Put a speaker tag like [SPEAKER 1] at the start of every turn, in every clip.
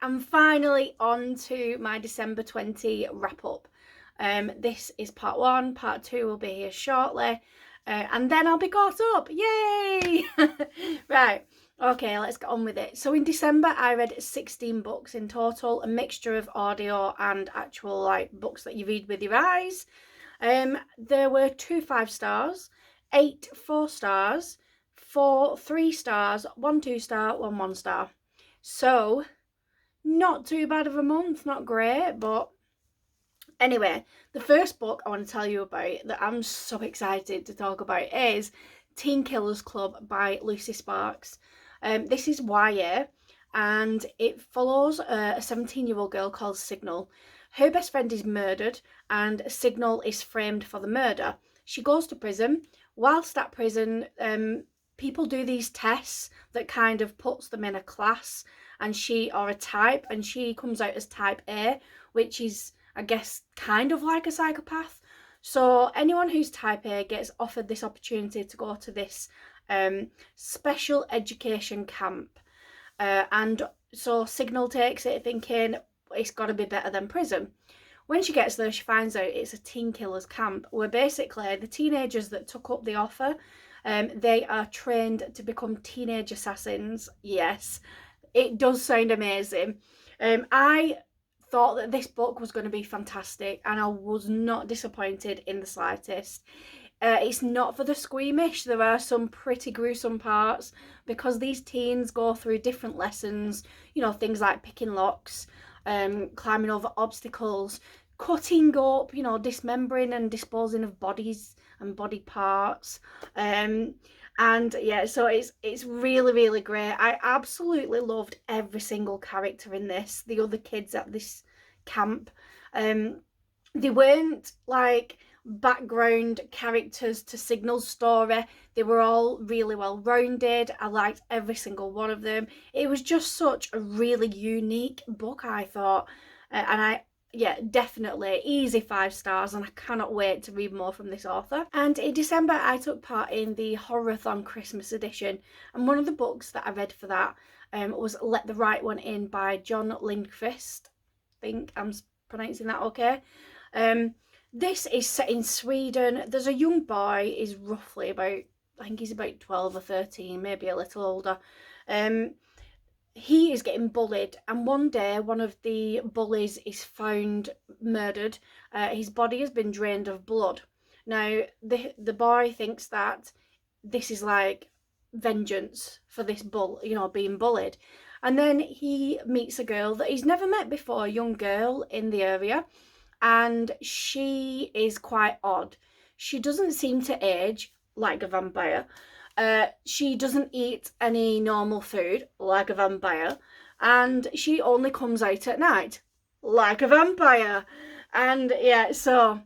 [SPEAKER 1] I'm finally on to my December 20 wrap up. This is part 1, part 2 will be here shortly, and then I'll be caught up. Yay! Right, okay, let's get on with it. So in December I read 16 books in total, a mixture of audio and actual like books that you read with your eyes. There were 2 5-stars, 8 4-stars, 4 3-stars, 1 2-star, 1 1-star. So not too bad of a month, not great, but anyway, the first book I want to tell you about that I'm so excited to talk about is Teen Killers Club by Lucy Sparks. This is YA, and it follows a 17-year-old girl called Signal. Her best friend is murdered and Signal is framed for the murder. She goes to prison. Whilst at prison, people do these tests that kind of puts them in a class and a type, and she comes out as type A, which is, I guess, kind of like a psychopath. So anyone who's type A gets offered this opportunity to go to this special education camp. And so Signal takes it thinking it's got to be better than prison. When she gets there, she finds out it's a teen killers camp where basically the teenagers that took up the offer, they are trained to become teenage assassins. Yes, it does sound amazing. I thought that this book was going to be fantastic and I was not disappointed in the slightest. It's not for the squeamish. There are some pretty gruesome parts because these teens go through different lessons, you know, things like picking locks, climbing over obstacles, cutting up, you know, dismembering and disposing of bodies and body parts. And yeah, so it's really, really great. I absolutely loved every single character in this. The other kids at this camp, they weren't like background characters to Signal's story. They were all really well rounded. I liked every single one of them. It was just such a really unique book, I thought, yeah, definitely easy 5 stars, and I cannot wait to read more from this author. And in December I took part in the Horror-a-thon Christmas edition, and one of the books that I read for that was Let the Right One In by John Lindqvist. I think I'm pronouncing that okay. This is set in Sweden. There's a young boy, he's roughly about, I think he's about 12 or 13, maybe a little older. He is getting bullied, and one day one of the bullies is found murdered. His body has been drained of blood. Now the boy thinks that this is like vengeance for this being bullied. And then he meets a girl that he's never met before, a young girl in the area, and she is quite odd. She doesn't seem to age like a vampire. She doesn't eat any normal food like a vampire, and she only comes out at night like a vampire. And yeah, so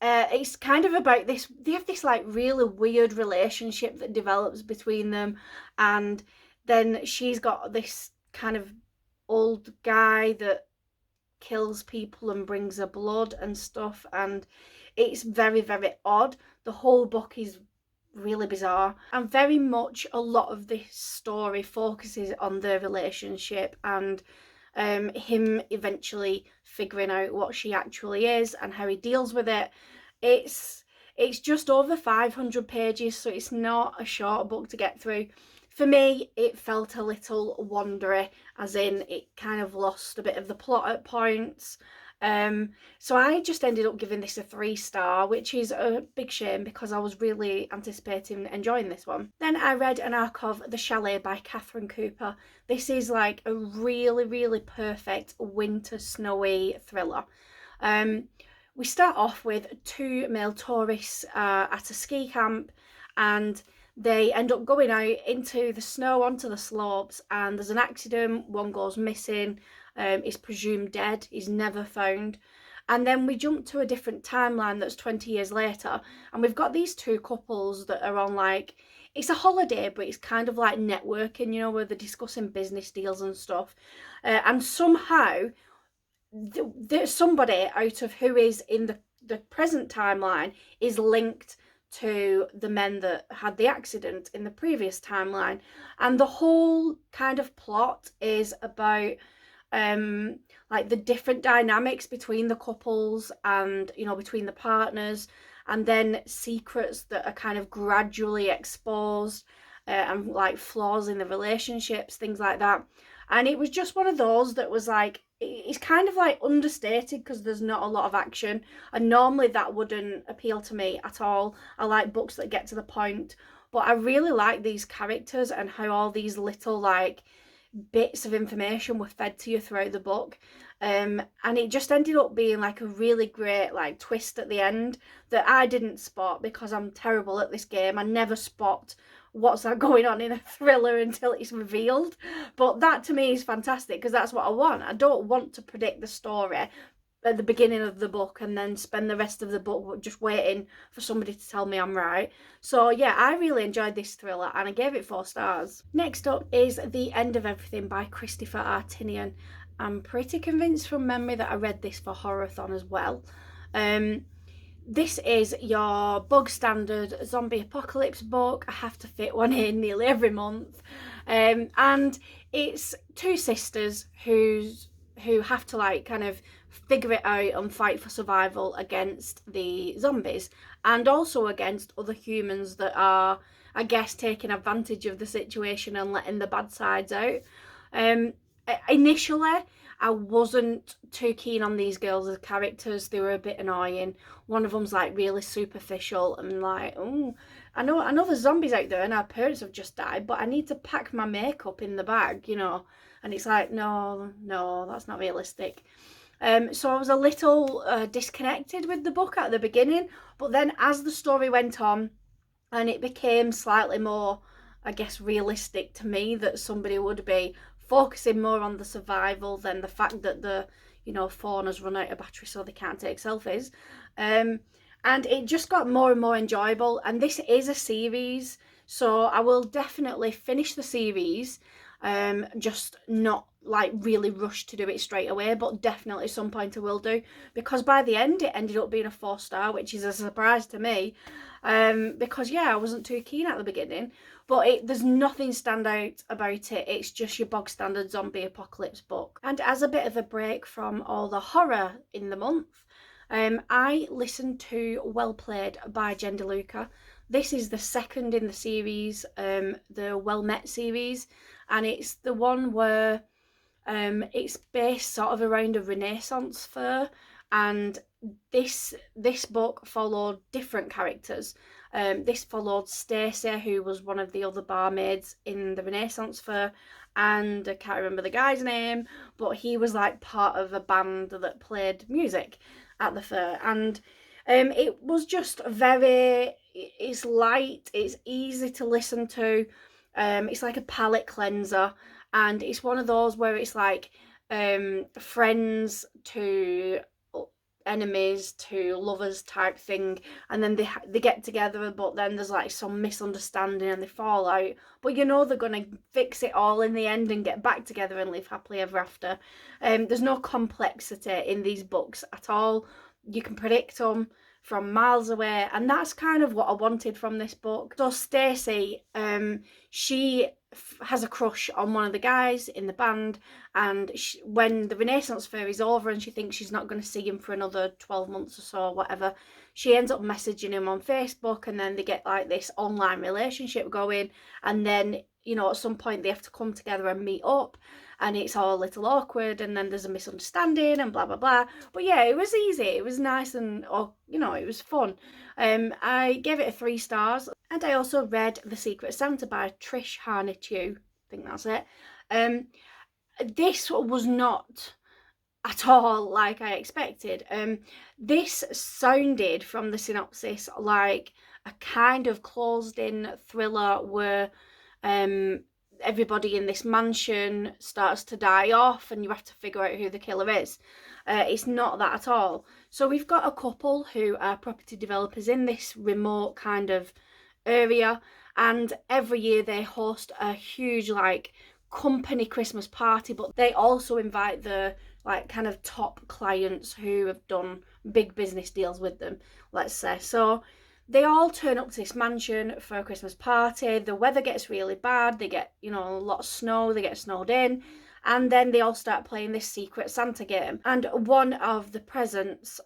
[SPEAKER 1] it's kind of about this. They have this like really weird relationship that develops between them, and then she's got this kind of old guy that kills people and brings her blood and stuff, and it's very, very odd. The whole book is really bizarre, and very much a lot of this story focuses on their relationship and him eventually figuring out what she actually is and how he deals with it. It's just over 500 pages, so it's not a short book to get through. For me, it felt a little wandery, as in it kind of lost a bit of the plot at points. So I just ended up giving this a 3-star, which is a big shame because I was really anticipating enjoying this one. Then I read an arc of The Chalet by Catherine Cooper. This is like a really, really perfect winter snowy thriller. We start off with 2 male tourists at a ski camp, and they end up going out into the snow onto the slopes, and there's an accident. One goes missing, is presumed dead, is never found. And then we jump to a different timeline that's 20 years later, and we've got these 2 couples that are on like, it's a holiday, but it's kind of like networking, you know, where they're discussing business deals and stuff. And somehow there's somebody out of who is in the present timeline is linked to the men that had the accident in the previous timeline. And the whole kind of plot is about like the different dynamics between the couples and, you know, between the partners, and then secrets that are kind of gradually exposed, and like flaws in the relationships, things like that. And it was just one of those that was like, it's kind of like understated because there's not a lot of action, and normally that wouldn't appeal to me at all. I like books that get to the point, but I really like these characters and how all these little like bits of information were fed to you throughout the book. And it just ended up being like a really great like twist at the end that I didn't spot because I'm terrible at this game. I never spot what's going on in a thriller until it's revealed. But that to me is fantastic because that's what I want. I don't want to predict the story at the beginning of the book and then spend the rest of the book just waiting for somebody to tell me I'm right. So yeah, I really enjoyed this thriller and I gave it 4 stars. Next up is The End of Everything by Christopher R. Tinian. I'm pretty convinced from memory that I read this for Horathon as well. This is your bog standard zombie apocalypse book. I have to fit one in nearly every month. And it's 2 sisters who have to like kind of figure it out and fight for survival against the zombies and also against other humans that are, I guess, taking advantage of the situation and letting the bad sides out. Initially, I wasn't too keen on these girls as characters. They were a bit annoying. One of them's like really superficial and like, oh, I know there's zombies out there and our parents have just died, but I need to pack my makeup in the bag, you know. And it's like, no, that's not realistic. So I was a little disconnected with the book at the beginning, but then as the story went on and it became slightly more, I guess, realistic to me that somebody would be focusing more on the survival than the fact that the, you know, phone has run out of battery so they can't take selfies. And it just got more and more enjoyable. And this is a series, so I will definitely finish the series, just not like really rush to do it straight away, but definitely at some point I will do, because by the end it ended up being a 4-star, which is a surprise to me, because yeah, I wasn't too keen at the beginning, but there's nothing stand out about it. It's just your bog standard zombie apocalypse book. And as a bit of a break from all the horror in the month, I listened to Well Played by Jen DeLuca. This is the second in the series, the Well Met series, and it's the one where it's based sort of around a Renaissance fair, and this book followed different characters. This followed Stacey, who was one of the other barmaids in the Renaissance fair, and I can't remember the guy's name, but he was like part of a band that played music at the fair. And it was just it's light, it's easy to listen to, it's like a palate cleanser, and it's one of those where it's like friends to enemies to lovers type thing, and then they get together, but then there's like some misunderstanding and they fall out, but you know they're gonna fix it all in the end and get back together and live happily ever after. There's no complexity in these books at all. You can predict them from miles away, and that's kind of what I wanted from this book. So Stacey, she has a crush on one of the guys in the band, and when the Renaissance fair is over and she thinks she's not going to see him for another 12 months or so, whatever, she ends up messaging him on Facebook, and then they get like this online relationship going, and then, you know, at some point they have to come together and meet up, and it's all a little awkward, and then there's a misunderstanding and blah blah blah. But yeah, it was easy, it was nice, and you know, it was fun. I gave it a 3 stars. And I also read The Secret Santa by Trish Harnett-Yu, I think that's it. This was not at all like I expected. This sounded from the synopsis like a kind of closed in thriller where everybody in this mansion starts to die off and you have to figure out who the killer is. It's not that at all. So we've got a couple who are property developers in this remote kind of area, and every year they host a huge like company Christmas party, but they also invite the like kind of top clients who have done big business deals with them, let's say. So they all turn up to this mansion for a Christmas party. The weather gets really bad. They get, you know, a lot of snow. They get snowed in. And then they all start playing this Secret Santa game. And one of the presents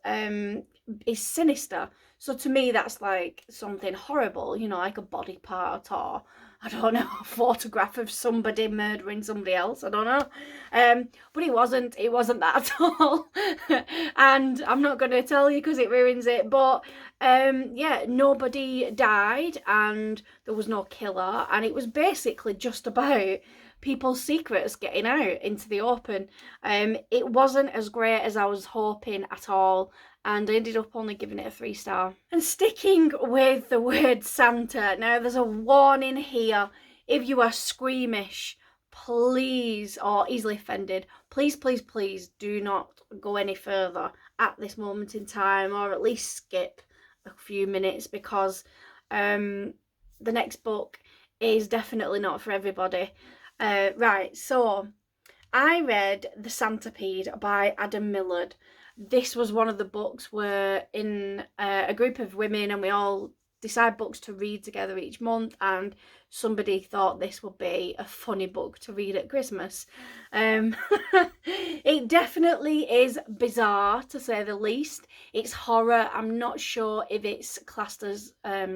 [SPEAKER 1] is sinister. So to me, that's like something horrible, you know, like a body part or, I don't know, a photograph of somebody murdering somebody else. I don't know. But it wasn't that at all. And I'm not going to tell you because it ruins it. But yeah, nobody died and there was no killer. And it was basically just about people's secrets getting out into the open. It wasn't as great as I was hoping at all, and I ended up only giving it a 3-star. And sticking with the word Santa, now there's a warning here. If you are squeamish, please, or easily offended, please, please, please do not go any further at this moment in time, or at least skip a few minutes, because the next book is definitely not for everybody. Right, so I read The Centipede by Adam Millard. This was one of the books where in a group of women, and we all decide books to read together each month, and somebody thought this would be a funny book to read at Christmas. It definitely is bizarre, to say the least. It's horror. I'm not sure if it's classed as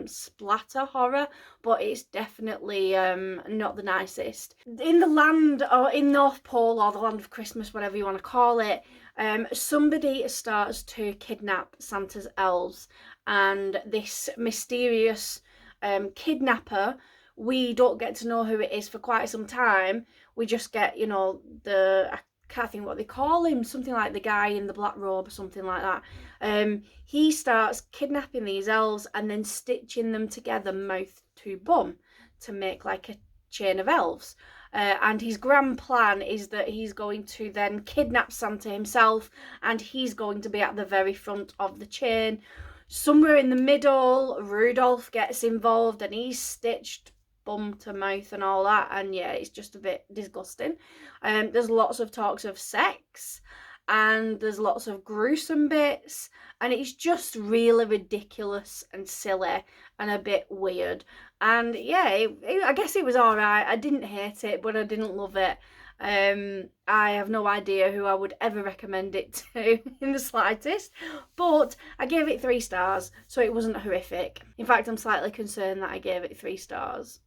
[SPEAKER 1] splatter horror, but it's definitely not the nicest. In the land, or in North Pole, or the land of Christmas, whatever you want to call it, somebody starts to kidnap Santa's elves, and this mysterious kidnapper, we don't get to know who it is for quite some time. We just get, you know, I can't think what they call him, something like the guy in the black robe or something like that. He starts kidnapping these elves and then stitching them together mouth to bum to make like a chain of elves. And his grand plan is that he's going to then kidnap Santa himself, and he's going to be at the very front of the chain. Somewhere in the middle, Rudolph gets involved and he's stitched bum to mouth and all that, and yeah, it's just a bit disgusting. There's lots of talks of sex, and there's lots of gruesome bits, and it's just really ridiculous and silly and a bit weird. And yeah, I guess it was alright. I didn't hate it, but I didn't love it. I have no idea who I would ever recommend it to in the slightest, but I gave it 3 stars, so it wasn't horrific. In fact, I'm slightly concerned that I gave it 3 stars.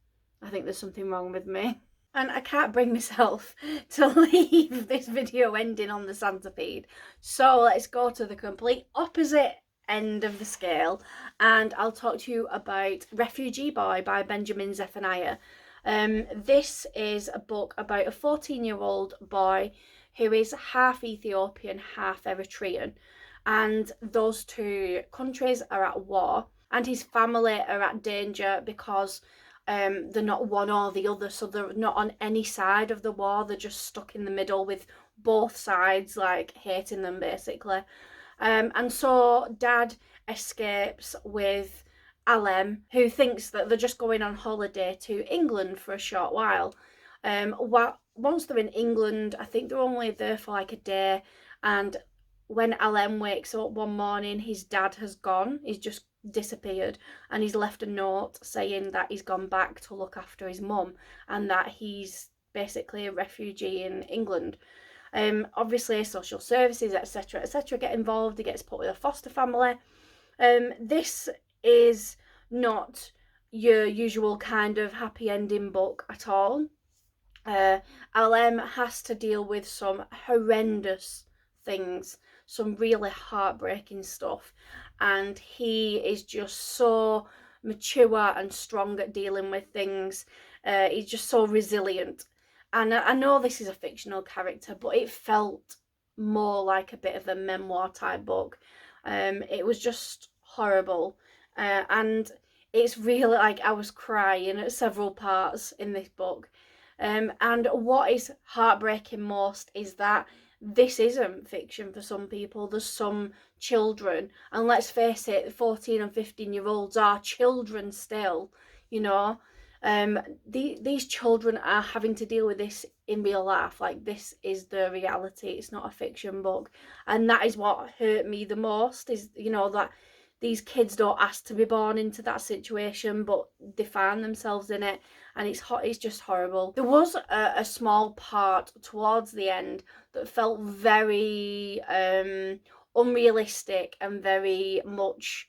[SPEAKER 1] I think there's something wrong with me. And I can't bring myself to leave this video ending on the Centipede. So let's go to the complete opposite end of the scale, and I'll talk to you about Refugee Boy by Benjamin Zephaniah. This is a book about a 14-year-old boy who is half Ethiopian, half Eritrean, and those two countries are at war, and his family are at danger because they're not one or the other, so they're not on any side of the war. They're just stuck in the middle with both sides like hating them basically. And so Dad escapes with Alem, who thinks that they're just going on holiday to England for a short while. Once they're in England, I think they're only there for like a day, and when Alem wakes up one morning, his dad has gone. He's just disappeared, and he's left a note saying that he's gone back to look after his mum, and that he's basically a refugee in England. Obviously social services, etc., get involved. He gets put with a foster family. This is not your usual kind of happy ending book at all. Alem has to deal with some horrendous things, some really heartbreaking stuff, and he is just so mature and strong at dealing with things. He's just so resilient. And I know this is a fictional character, but it felt more like a bit of a memoir type book. It was just horrible. And it's really like I was crying at several parts in this book. And what is heartbreaking most is that this isn't fiction for some people. There's some children, and let's face it, 14 and 15-year-olds are children still, you know. These children are having to deal with this in real life. Like, this is the reality. It's not a fiction book, and that is what hurt me the most, is, you know, that these kids don't ask to be born into that situation, but they find themselves in it, and it's just horrible. There was a small part towards the end that felt very unrealistic and very much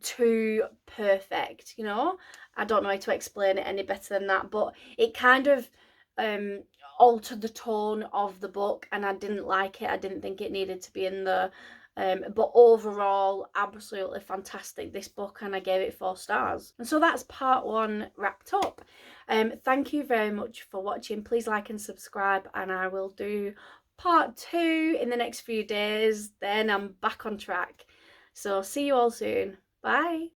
[SPEAKER 1] too perfect, you know. I don't know how to explain it any better than that, but it kind of altered the tone of the book, and I didn't like it. I didn't think it needed to be in there. But overall, absolutely fantastic, this book, and I gave it 4 stars. And so that's part 1 wrapped up. Thank you very much for watching. Please like and subscribe, and I will do part 2 in the next few days. Then I'm back on track. So see you all soon. Bye.